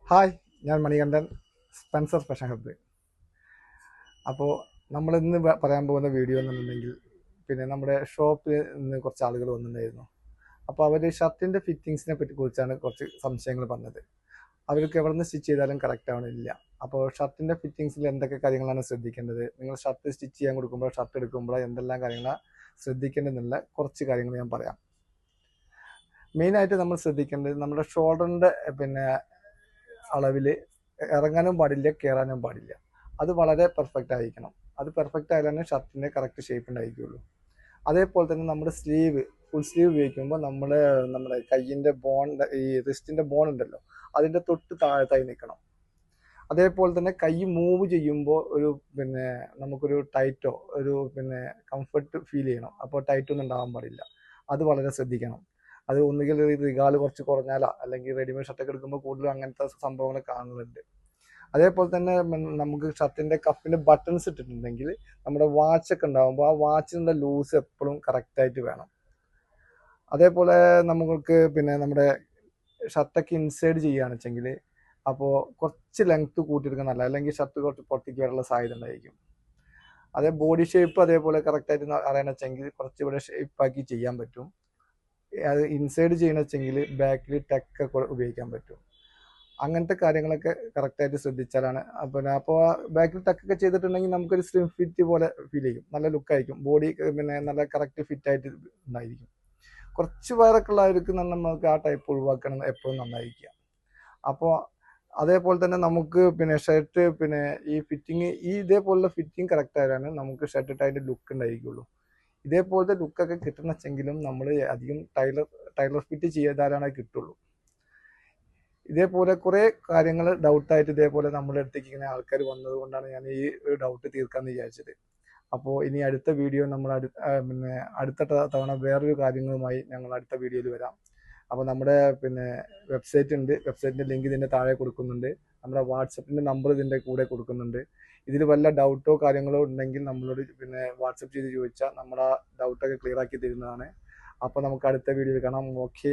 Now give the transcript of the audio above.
Hi, ഞാൻ Manikandan, Spencer fashion hub. അപ്പോൾ നമ്മളിന്ന് പറയാൻ പോകുന്ന വീഡിയോ എന്നുണ്ടെങ്കിൽ നമ്മുടെ ഷോപ്പിൽ നിന്ന് കുറച്ച് ആളുകൾ വന്നിട്ടുണ്ടായിരുന്നു. അപ്പോൾ അവർ ഷർട്ടിൻ്റെ ഫിറ്റിങ്സിനെ കുറിച്ചാണ് കുറച്ച് സംശയങ്ങൾ പറഞ്ഞത്. അവർക്ക് എവിടെ നിന്ന് സ്റ്റിച്ച് ചെയ്താലും കറക്റ്റ് ആവണില്ല. അപ്പോൾ ഷർട്ടിൻ്റെ ഫിറ്റിങ്സിൽ എന്തൊക്കെ കാര്യങ്ങളാണ് ശ്രദ്ധിക്കേണ്ടത്, നിങ്ങൾ ഷർട്ട് സ്റ്റിച്ച് ചെയ്യാൻ കൊടുക്കുമ്പോൾ, ഷർട്ട് എടുക്കുമ്പോൾ എന്തെല്ലാം കാര്യങ്ങളാണ് ശ്രദ്ധിക്കേണ്ടതെന്നുള്ള കുറച്ച് കാര്യങ്ങൾ ഞാൻ പറയാം. മെയിനായിട്ട് നമ്മൾ ശ്രദ്ധിക്കേണ്ടത് നമ്മുടെ ഷോൾഡറിൻ്റെ അളവിൽ ഇറങ്ങാനും പാടില്ല, കയറാനും പാടില്ല. അത് വളരെ പെർഫെക്റ്റ് ആയിരിക്കണം. അത് പെർഫെക്റ്റ് ആയാലാണ് ഷർട്ടിൻ്റെ കറക്റ്റ് ഷേപ്പ് ഉണ്ടായിരിക്കുള്ളൂ. അതേപോലെ തന്നെ നമ്മുടെ ഫുൾ സ്ലീവ് ഉപയോഗിക്കുമ്പോൾ നമ്മുടെ കയ്യിൻ്റെ ഈ റിസ്റ്റിൻ്റെ ബോൺ ഉണ്ടല്ലോ, അതിൻ്റെ തൊട്ട് താഴത്തായി നിൽക്കണം. അതേപോലെ തന്നെ കൈ മൂവ് ചെയ്യുമ്പോൾ നമുക്കൊരു ടൈറ്റോ കംഫർട്ട് ഫീൽ ചെയ്യണം. അപ്പോൾ ടൈറ്റൊന്നും ഉണ്ടാകാൻ പാടില്ല. അത് വളരെ ശ്രദ്ധിക്കണം. അത് ഒന്നുകിൽ റിഗാൾ കുറച്ച് കുറഞ്ഞാലോ, അല്ലെങ്കിൽ റെഡിമെയ്ഡ് ഷർട്ടൊക്കെ എടുക്കുമ്പോൾ കൂടുതലും അങ്ങനത്തെ സംഭവങ്ങൾ കാണുന്നുണ്ട്. അതേപോലെ തന്നെ നമുക്ക് ഷർട്ടിൻ്റെ കഫിൻ്റെ ബട്ടൺസ് ഇട്ടിട്ടുണ്ടെങ്കിൽ നമ്മുടെ വാച്ചൊക്കെ ഉണ്ടാകുമ്പോൾ ആ വാച്ചിനുള്ള ലൂസ് എപ്പോഴും കറക്റ്റായിട്ട് വേണം. അതേപോലെ നമുക്ക് നമ്മുടെ ഷർട്ടൊക്കെ ഇൻസൈഡ് ചെയ്യുകയാണെന്ന് വെച്ചെങ്കിൽ അപ്പോൾ കുറച്ച് ലെങ്ത്ത് കൂട്ടിയെടുക്കാൻ നല്ല, അല്ലെങ്കിൽ ഷർട്ട് കുറച്ച് പുറത്തേക്ക് വരാനുള്ള സാധ്യത ഉണ്ടായിരിക്കും. അതേ ബോഡി ഷേപ്പ് അതേപോലെ കറക്റ്റായിട്ട് അറിയാന്ന് വെച്ചെങ്കിൽ കുറച്ചുകൂടെ ഷേപ്പാക്കി ചെയ്യാൻ പറ്റും. അത് ഇൻസൈഡ് ചെയ്യണമെന്ന് വെച്ചെങ്കിൽ ബാക്കിൽ ടെക്കൊക്കെ ഉപയോഗിക്കാൻ പറ്റും. അങ്ങനത്തെ കാര്യങ്ങളൊക്കെ കറക്റ്റായിട്ട് ശ്രദ്ധിച്ചാലാണ്. അപ്പോൾ ബാക്കിൽ ടക്കൊക്കെ ചെയ്തിട്ടുണ്ടെങ്കിൽ നമുക്കൊരു സ്ലിം ഫിറ്റ് പോലെ ഫീൽ ചെയ്യും. നല്ല ലുക്കായിരിക്കും. ബോഡി നല്ല കറക്റ്റ് ഫിറ്റായിട്ട് ഉണ്ടായിരിക്കും. കുറച്ച് വയറൊക്കെ ഉള്ളവർക്ക് നമുക്ക് ആ ടൈപ്പ് ഒഴിവാക്കണം, എപ്പോഴും നന്നായിരിക്കുക. അപ്പോൾ അതേപോലെ തന്നെ നമുക്ക് ഷർട്ട് ഈ ഫിറ്റിങ് ഇതേപോലുള്ള ഫിറ്റിങ് കറക്റ്റ് ആയാലാണ് നമുക്ക് ഷർട്ട് ഇട്ടതിൻ്റെ ലുക്ക് ഉണ്ടായിരിക്കുള്ളൂ. ഇതേപോലത്തെ ലുക്കൊക്കെ കിട്ടണമെച്ചെങ്കിലും നമ്മൾ അധികം ടൈലർ ഫിറ്റ് ചെയ്താലാണ് കിട്ടുള്ളൂ. ഇതേപോലെ കുറേ കാര്യങ്ങൾ ഡൗട്ടായിട്ട് ഇതേപോലെ നമ്മുടെ അടുത്തേക്ക് ഇങ്ങനെ ആൾക്കാർ വന്നത് കൊണ്ടാണ് ഞാൻ ഈ ഒരു ഡൗട്ട് തീർക്കാമെന്ന് വിചാരിച്ചത്. അപ്പോൾ ഇനി അടുത്ത വീഡിയോ നമ്മൾ അടുത്ത തവണ വേറൊരു കാര്യങ്ങളുമായി ഞങ്ങൾ അടുത്ത വീഡിയോയിൽ വരാം. അപ്പോൾ നമ്മുടെ വെബ്സൈറ്റ് ഉണ്ട്. വെബ്സൈറ്റിൻ്റെ ലിങ്ക് ഇതിൻ്റെ താഴെ കൊടുക്കുന്നുണ്ട്. നമ്മുടെ വാട്സപ്പിൻ്റെ നമ്പർ ഇതിൻ്റെ കൂടെ കൊടുക്കുന്നുണ്ട്. ഇതിൽ വല്ല ഡൗട്ടോ കാര്യങ്ങളോ ഉണ്ടെങ്കിൽ നമ്മളോട് വാട്സപ്പ് ചെയ്ത് ചോദിച്ചാൽ നമ്മുടെ ഡൗട്ടൊക്കെ ക്ലിയർ ആക്കി തരുന്നതാണ്. അപ്പോൾ നമുക്ക് അടുത്ത വീഡിയോയിൽ കാണാം. ഓക്കെ.